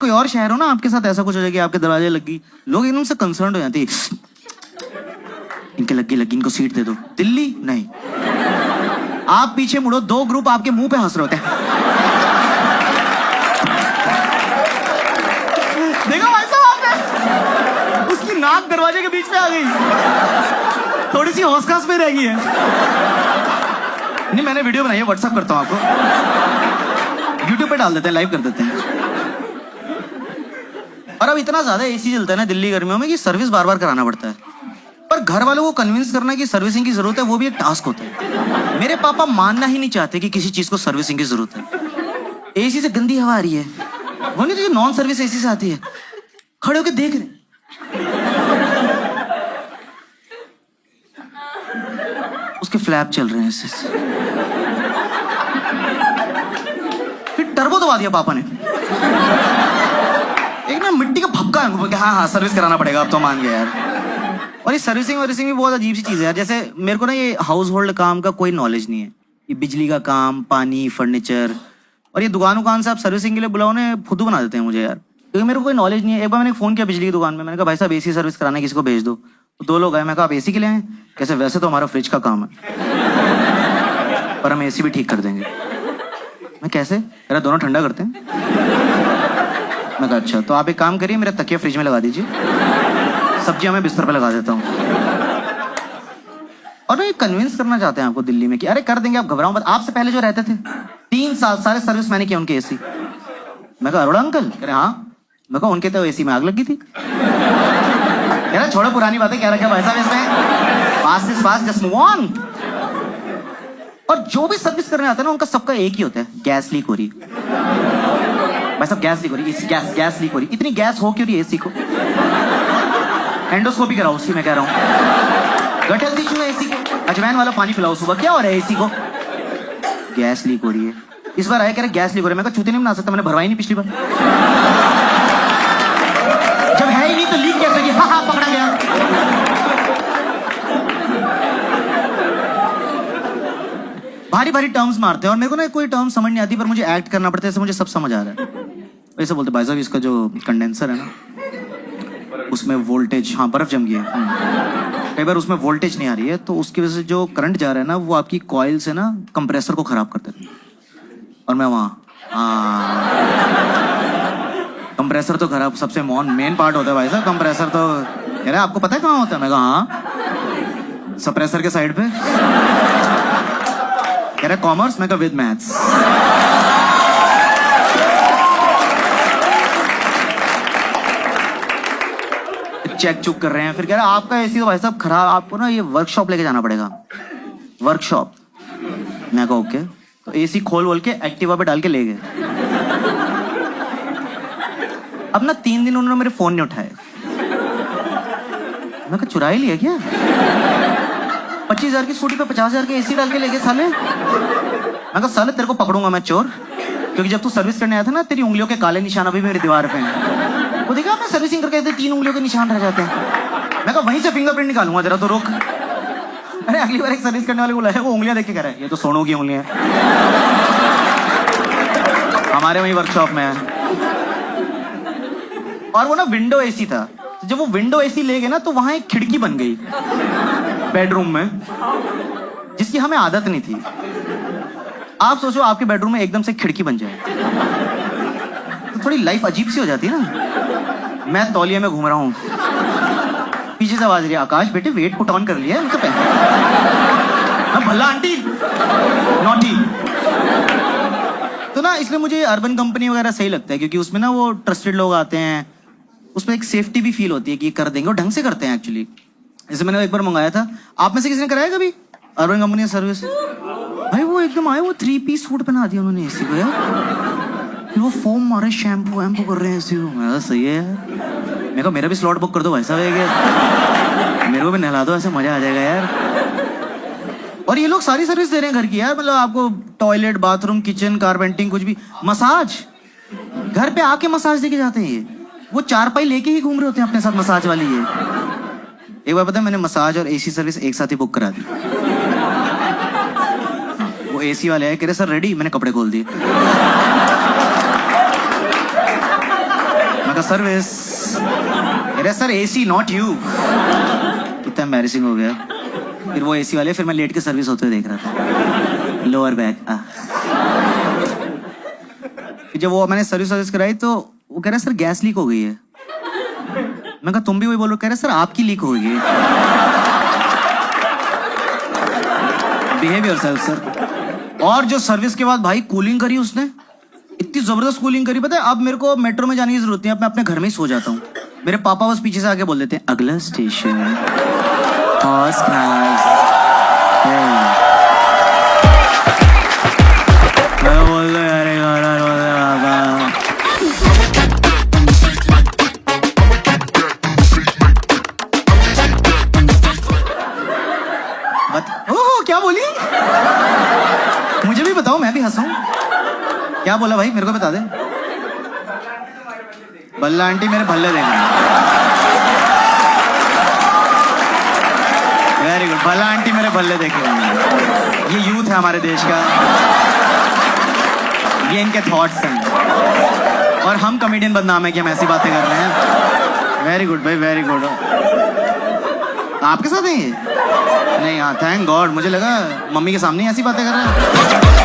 कोई और शहर हो ना, आपके साथ ऐसा कुछ हो जाए कि आपके दरवाजे लगी, लोग एकदम से कंसर्न हो जाते हैं, इनके लगी इनको सीट दे दो। दिल्ली नहीं, आप पीछे मुड़ो, 2 ग्रुप आपके मुंह पे हंस रहे होते हैं। देखो भाई साहब, आपने उसकी नाक दरवाजे के बीच में आ गई, थोड़ी सी होश-खास में रह गई है। नहीं, मैंने वीडियो बनाई है, व्हाट्सएप करता हूं आपको, यूट्यूब पे डाल देते हैं, लाइव कर देते हैं। और अब इतना ज्यादा एसी चलता है ना दिल्ली गर्मियों में कि सर्विस बार बार कराना पड़ता है। पर घर वालों को कन्विंस करना कि सर्विसिंग की जरूरत है, वो भी एक टास्क होता है। मेरे पापा मानना ही नहीं चाहते कि किसी चीज को सर्विसिंग की जरूरत है। एसी से गंदी हवा आ रही है, वो नहीं तो जो नॉन सर्विस एसी से आती है, खड़े होकर देख रहे, उसके फ्लैप चल रहे हैं ऐसे। फिर टर्बो दबा दिया पापा ने, एक ना मिट्टी का भपका है, हाँ सर्विस कराना पड़ेगा, अब तो मान गया यार। और ये सर्विसिंग भी बहुत अजीब सी चीज है यार। जैसे मेरे को ना ये हाउस होल्ड काम का कोई नॉलेज नहीं है, ये बिजली का काम, पानी, फर्नीचर, और ये दुकान से आप सर्विसिंग के लिए बुलाओ ना, फुद्दू बना देते हैं मुझे यार, क्योंकि मेरे को कोई नॉलेज नहीं है। एक बार मैंने फोन किया बिजली की दुकान में, मैंने कहा भाई साहब एसी सर्विस कराना है, किसी को भेज दो। तो 2 लोग आए, मैं कहा आप एसी के लिए आए? कैसे? वैसे तो हमारा फ्रिज का काम है, पर हम एसी भी ठीक कर देंगे। मैं कैसे? मेरा दोनों ठंडा करते हैं। मैं कहा अच्छा, तो आप एक काम करिए, मेरा तकिया फ्रिज में लगा दीजिए, सब्जियां मैं बिस्तर पे लगा देता हूँ। और ये कन्विंस करना चाहते हैं आपको दिल्ली में कि अरे कर देंगे, आप घबराओ मत। आपसे पहले जो रहते थे 3 साल सारे सर्विस मैंने किया उनके एसी। मैं कहा अरोड़ा अंकल? कह रहे हाँ। मैं कहा उनके तो एसी में आग लगी थी। कह रहा छोड़ो पुरानी बातें, क्या रखा भाई साहब इसमें, pass is pass, just move on. और जो भी सर्विस करने आता है ना, उनका सबका एक ही होता है, गैस लीक हो रही है भाई साहब, गैस लीक हो रही है, गैस लीक हो रही है। इतनी गैस हो क्यों रही है एसी को? एंडोस्कोपी कराओ, उसी में कह रहा हूँ। गट हेल्थ इशू है एसी को, अजवाइन वाला पानी पिलाओ सुबह, क्या हो रहा है एसी को? गैस लीक हो रही है। इस बार आया कह रहे गैस लीक हो रही है। मैं कहा चूते नहीं बना सकता, मैंने भरवाई नहीं पिछली बार। जब है ही नहीं तो लीक कैसे की? हाँ पकड़ा गया। भारी भारी टर्म्स मारते हैं, और मेरे को ना कोई टर्म समझ नहीं आती, पर मुझे एक्ट करना पड़ता है, ऐसे मुझे सब समझ आ रहा है। वैसे बोलते भाई साहब इसका जो कंडेंसर है ना, उसमें वोल्टेज, हाँ बर्फ जम गई है, कई बार उसमें वोल्टेज नहीं आ रही है, तो उसकी वजह से जो करंट जा रहा है ना, वो आपकी कॉइल से ना कंप्रेसर को खराब कर देता है। और मैं वहाँ कंप्रेसर तो खराब, सबसे मेन पार्ट होता है भाई साहब कंप्रेसर। तो कह रहा आपको पता है कहाँ होता है? मैं कहा हाँ, सप्रेसर के साइड पे। कह रहा कॉमर्स? मैं कहा विद मैथ्स। चेक चुक कर रहे हैं, फिर कह रहा आपका एसी तो भाई साहब खराब, आपको ना ये वर्कशॉप लेके जाना पड़ेगा, वर्कशॉप। मैं कहा ओके। तो एसी खोल के एक्टिवा पे डाल के ले गए। अब ना 3 दिन उन्होंने मेरे फोन नहीं उठाए। मैं कहा चुरा ही लिया क्या? 25,000 की स्कूटी पे 50,000 के एसी डाल के ले गए साले। मैं कहा साले तेरे को पकड़ूंगा मैं चोर, क्योंकि जब तू सर्विस करने आया था ना, तेरी उंगलियों के काले निशान अभी मेरी दीवार पे हैं। वो देखा आपने सर्विसिंग करके 3 उंगलियों के निशान रह जाते हैं। मैं कहा वहीं से फिंगरप्रिंट निकालूंगा जरा, तो रोक। अरे अगली बार एक सर्विस करने वाले को लाया, वो उंगलियां देख के कह रहा है ये तो सोनू की उंगलियां हमारे वहीं वर्कशॉप में है। और वो ना विंडो एसी था, तो जब वो विंडो एसी ले गए ना, तो वहां एक खिड़की बन गई बेडरूम में, जिसकी हमें आदत नहीं थी। आप सोचो आपके बेडरूम में एकदम से खिड़की बन जाए, तो थोड़ी लाइफ अजीब सी हो जाती है ना। मैं तौलिए में घूम रहा हूँ, पीछे से आवाज रही है आकाश बेटे वेट पुट ऑन कर लिया है? भला आंटी नॉटी। तो ना इसलिए मुझे अर्बन कंपनी वगैरह सही लगता है, क्योंकि उसमें ना वो ट्रस्टेड लोग आते हैं, उसमें एक सेफ्टी भी फील होती है कि ये कर देंगे, और ढंग से करते हैं एक्चुअली। जैसे मैंने एक बार मंगाया था, आप में से किसी ने कराया कभी अर्बन कंपनी का सर्विस? भाई वो एकदम आए, वो 3 पीस सूट पहना दिया उन्होंने एसी को यार, वो फोम मारे, शैम्पू वैम्पू कर रहे हैं एसी को। मैं सही है यार, मेरे को मेरा भी स्लॉट बुक कर दो भाई साहब, मेरे को भी नहला दो, ऐसे मजा आ जाएगा यार। और ये लोग सारी सर्विस दे रहे हैं घर की यार, मतलब आपको टॉयलेट, बाथरूम, किचन, कारपेंटिंग, कुछ भी। मसाज घर पे आके मसाज देके जाते हैं ये, वो 4 पाई लेके ही घूम रहे होते हैं अपने साथ मसाज वाली। ये एक बार पता है, मैंने मसाज और एसी सर्विस एक साथ ही बुक करा दी। वो एसी वाले आए, कह रहे सर रेडी, मैंने कपड़े खोल दिए। सर्विस। अरे सर एसी नॉट यू। कितना एम्बैरेसिंग हो गया। फिर वो एसी वाले, फिर मैं लेट के सर्विस होते हुए देख रहा था, लोअर बैक। जब वो मैंने सर्विस कराई तो वो कह रहा सर गैस लीक हो गई है। मैं कहा तुम भी वही बोलो। कह रहे सर आपकी लीक हो गई है। Behave yourself sir. और जो सर्विस के बाद भाई कूलिंग करी उसने, इतनी जबरदस्त कूलिंग करी, पता है अब मेरे को मेट्रो में जाने की जरूरत नहीं है, मैं अपने घर में ही सो जाता हूँ। मेरे पापा बस पीछे से आके बोल देते हैं अगला स्टेशन फर्स्ट क्लास। मैं बोल दो यार ओह क्या बोली? मुझे भी बताओ, मैं भी हंसूं। क्या बोला भाई, मेरे को बता दे। बल्ला आंटी मेरे भल्ले देख रहे हैं। Very good. भल्ला आंटी मेरे भल्ले देख रहे हैं। ये यूथ है हमारे देश का, ये इनके थॉट्स हैं, और हम कॉमेडियन बदनाम है कि हम ऐसी बातें कर रहे हैं। वेरी गुड भाई, वेरी गुड। आपके साथ है ये? नहीं, हाँ थैंक गॉड। मुझे लगा मम्मी के सामने ऐसी बातें कर रहे हैं।